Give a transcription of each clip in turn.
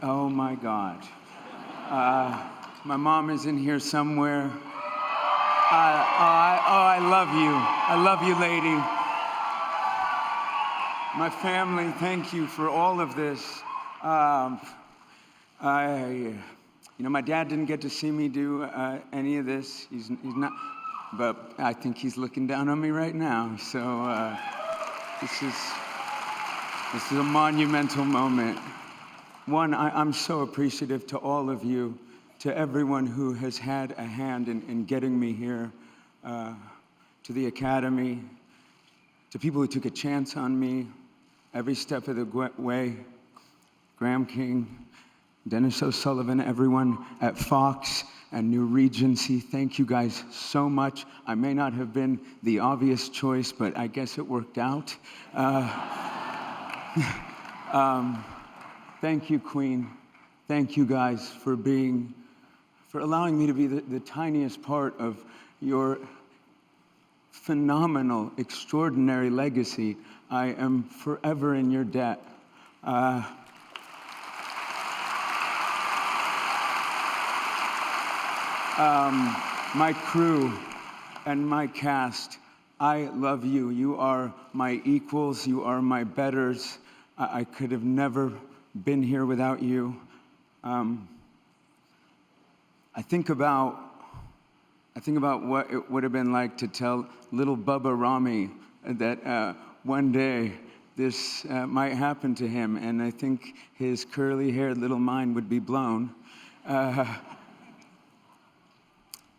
Oh my God. My mom is in here somewhere. I love you. I love you, lady. My family, thank you for all of this. My dad didn't get to see me do any of this. He's not, but I think he's looking down on me right now. So this is a monumental moment. One, I'm so appreciative to all of you, to everyone who has had a hand in getting me here, to the Academy, to people who took a chance on me every step of the way, Graham King, Dennis O'Sullivan, everyone at FOXX and New Regency, thank you guys so much. I may not have been the obvious choice, but I guess it worked out. Thank you, Queen. Thank you guys for allowing me to be the tiniest part of your phenomenal, extraordinary legacy. I am forever in your debt. My crew and my cast, I love you. You are my equals. You are my betters. I could have never been here without you. I think about what it would have been like to tell little Bubba Rami that one day this might happen to him, and I think his curly-haired little mind would be blown.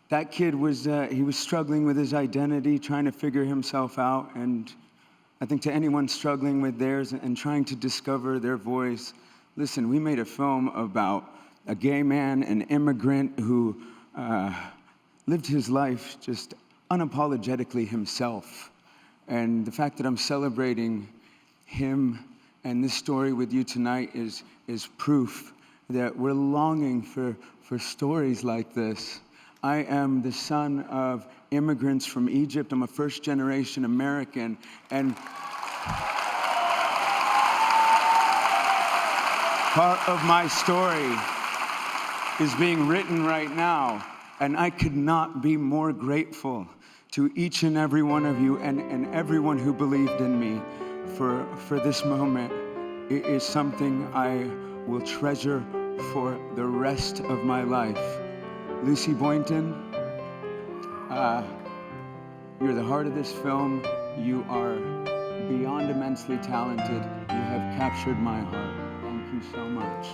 That kid was struggling with his identity, trying to figure himself out, and I think to anyone struggling with theirs and trying to discover their voice, listen, we made a film about a gay man, an immigrant who lived his life just unapologetically himself. And the fact that I'm celebrating him and this story with you tonight is proof that we're longing for stories like this. I am the son of immigrants from Egypt. I'm a first-generation American, and part of my story is being written right now, and I could not be more grateful to each and every one of you and everyone who believed in me for this moment. It is something I will treasure for the rest of my life. Lucy Boynton, you're the heart of this film. You are beyond immensely talented. You have captured my heart. Thank you so much.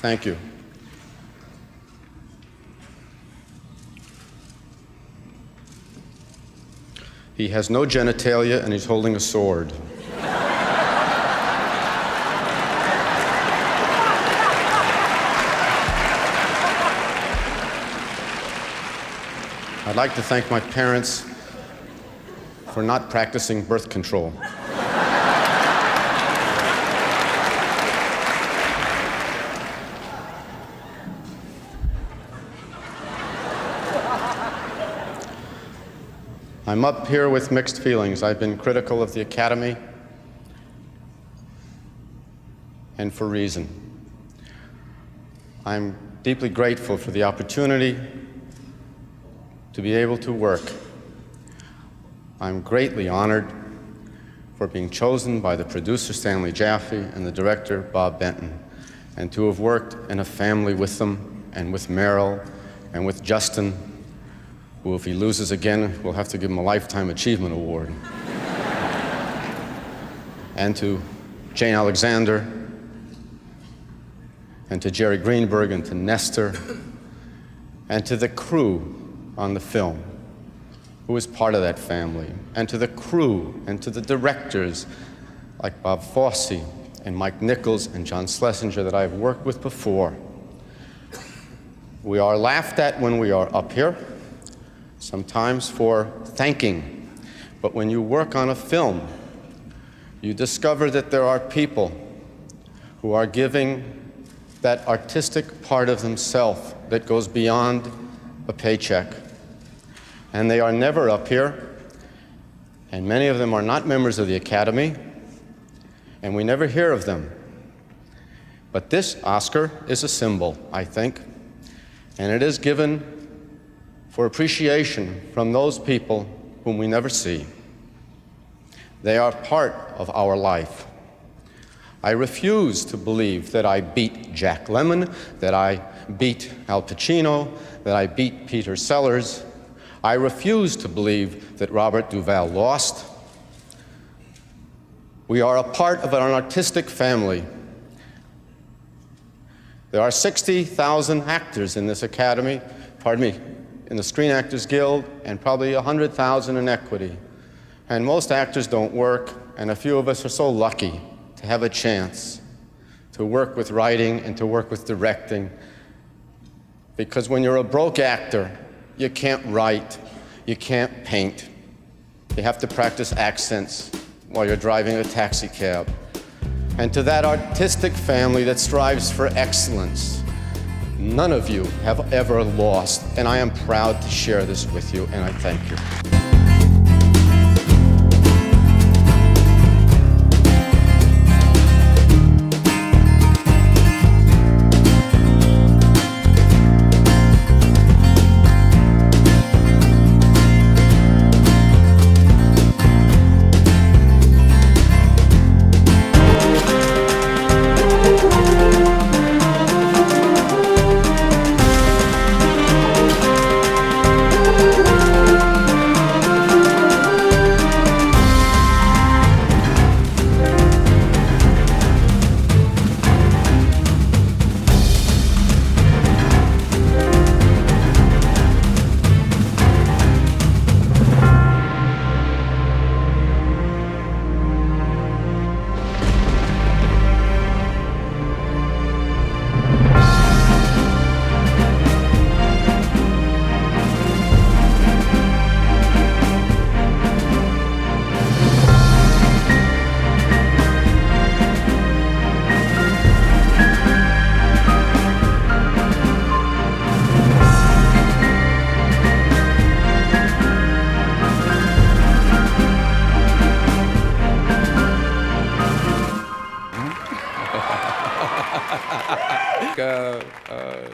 Thank you. He has no genitalia and he's holding a sword. I'd like to thank my parents for not practicing birth control. I'm up here with mixed feelings. I've been critical of the Academy, and for reason. I'm deeply grateful for the opportunity to be able to work. I'm greatly honored for being chosen by the producer Stanley Jaffe and the director Bob Benton, and to have worked in a family with them and with Meryl and with Justin, who, if he loses again, we'll have to give him a Lifetime Achievement Award. And to Jane Alexander, and to Jerry Greenberg, and to Nestor, and to the crew on the film, who is part of that family, and to the crew, and to the directors like Bob Fosse, and Mike Nichols, and John Schlesinger that I've worked with before. We are laughed at when we are up here, sometimes for thanking, but when you work on a film, you discover that there are people who are giving that artistic part of themselves that goes beyond a paycheck. And they are never up here, and many of them are not members of the Academy, and we never hear of them. But this Oscar is a symbol, I think, and it is given for appreciation from those people whom we never see. They are part of our life. I refuse to believe that I beat Jack Lemmon, that I beat Al Pacino, that I beat Peter Sellers. I refuse to believe that Robert Duvall lost. We are a part of an artistic family. There are 60,000 actors in this Academy, in the Screen Actors Guild, and probably 100,000 in Equity. And most actors don't work, and a few of us are so lucky to have a chance to work with writing and to work with directing. Because when you're a broke actor, you can't write, you can't paint. You have to practice accents while you're driving a taxi cab. And to that artistic family that strives for excellence, none of you have ever lost, and I am proud to share this with you, and I thank you.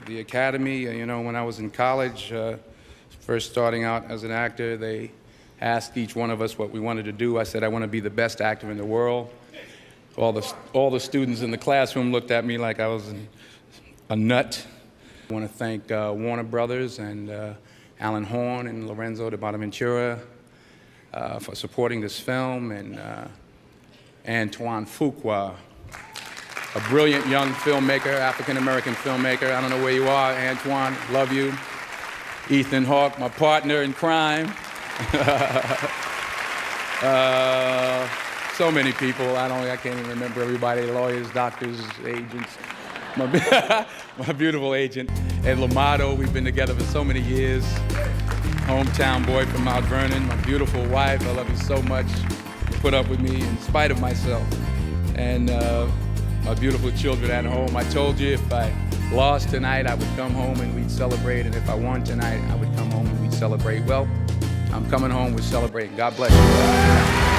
The Academy, when I was in college, first starting out as an actor, they asked each one of us what we wanted to do. I said, I want to be the best actor in the world. All the students in the classroom looked at me like I was a nut. I want to thank Warner Brothers and Alan Horn and Lorenzo de Bonaventura for supporting this film, and Antoine Fuqua, a brilliant young filmmaker, African-American filmmaker. I don't know where you are, Antoine, love you. Ethan Hawke, my partner in crime. So many people, I can't even remember everybody, lawyers, doctors, agents. My beautiful agent, Ed Lamato, we've been together for so many years. Hometown boy from Mount Vernon, my beautiful wife, I love you so much. You put up with me in spite of myself. And my beautiful children at home. I told you if I lost tonight, I would come home and we'd celebrate, and if I won tonight, I would come home and we'd celebrate. Well, I'm coming home, we're celebrating. God bless you.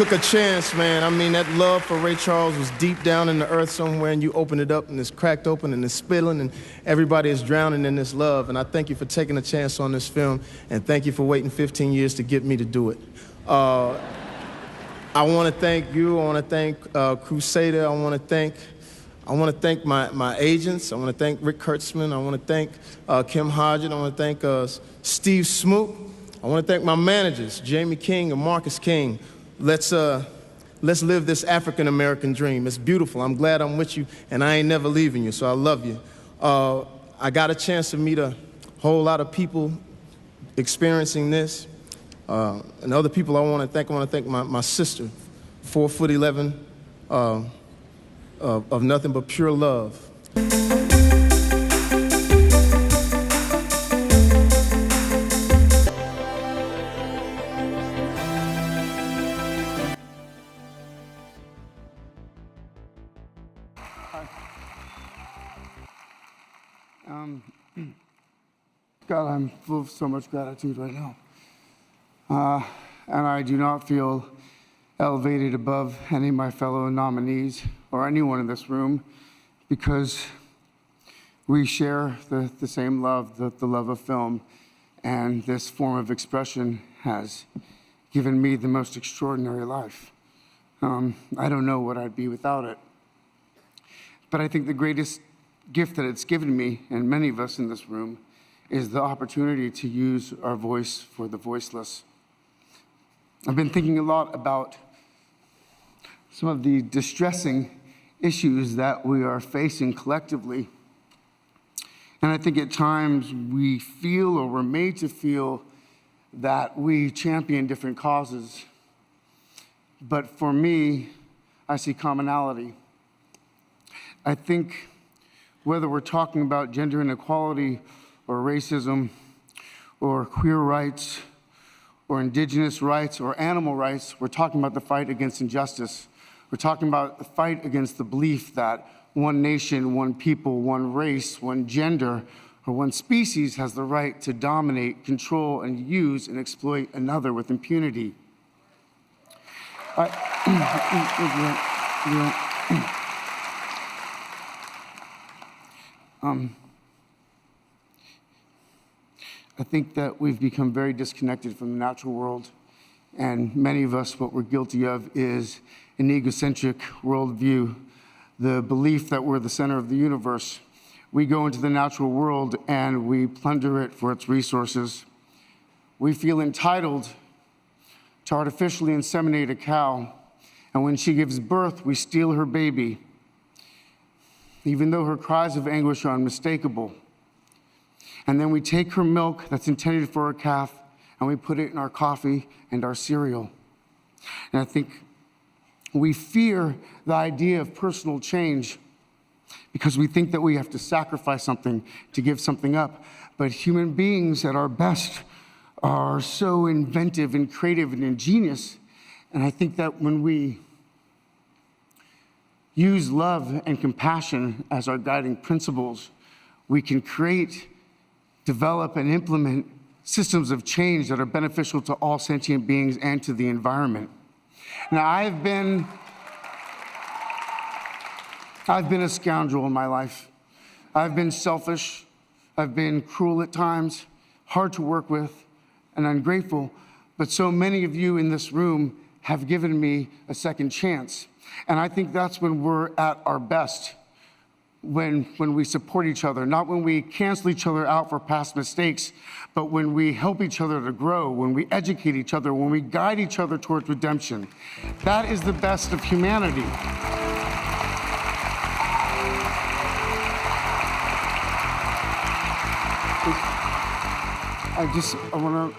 took a chance, man. I mean, that love for Ray Charles was deep down in the earth somewhere, and you open it up, and it's cracked open, and it's spilling, and everybody is drowning in this love. And I thank you for taking a chance on this film, and thank you for waiting 15 years to get me to do it. I want to thank you. I want to thank Crusader. I want to thank my agents. I want to thank Rick Kurtzman. I want to thank Kim Hodgett. I want to thank Steve Smoot. I want to thank my managers, Jamie King and Marcus King. Let's live this African-American dream. It's beautiful. I'm glad I'm with you, and I ain't never leaving you, so I love you. I got a chance to meet a whole lot of people experiencing this. And other people I want to thank my sister, 4'11", of nothing but pure love. God, I'm full of so much gratitude right now. And I do not feel elevated above any of my fellow nominees or anyone in this room because we share the same love, the love of film, and this form of expression has given me the most extraordinary life. I don't know what I'd be without it. But I think the greatest gift that it's given me, and many of us in this room, is the opportunity to use our voice for the voiceless. I've been thinking a lot about some of the distressing issues that we are facing collectively. And I think at times we feel, or we're made to feel, that we champion different causes. But for me, I see commonality. I think whether we're talking about gender inequality or racism or queer rights or indigenous rights or animal rights, we're talking about the fight against injustice. We're talking about the fight against the belief that one nation, one people, one race, one gender, or one species has the right to dominate, control, and use and exploit another with impunity. I think that we've become very disconnected from the natural world, and many of us, what we're guilty of is an egocentric worldview, the belief that we're the center of the universe. We go into the natural world and we plunder it for its resources. We feel entitled to artificially inseminate a cow, and when she gives birth, we steal her baby, even though her cries of anguish are unmistakable. And then we take her milk that's intended for a calf and we put it in our coffee and our cereal. And I think we fear the idea of personal change because we think that we have to sacrifice something to give something up. But human beings at our best are so inventive and creative and ingenious. And I think that when we use love and compassion as our guiding principles, we can create, develop, and implement systems of change that are beneficial to all sentient beings and to the environment. Now, I've been a scoundrel in my life. I've been selfish. I've been cruel at times, hard to work with, and ungrateful. But so many of you in this room have given me a second chance. And I think that's when we're at our best, when we support each other, not when we cancel each other out for past mistakes, but when we help each other to grow, when we educate each other, when we guide each other towards redemption. That is the best of humanity. I want to,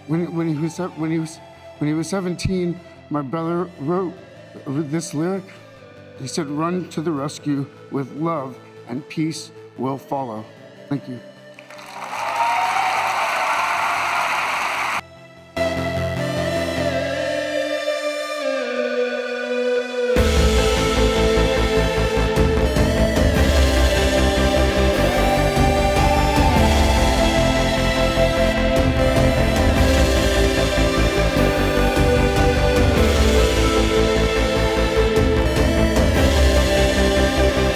when he was 17, my brother wrote this lyric. He said, "Run to the rescue with love and peace will follow." Thank you.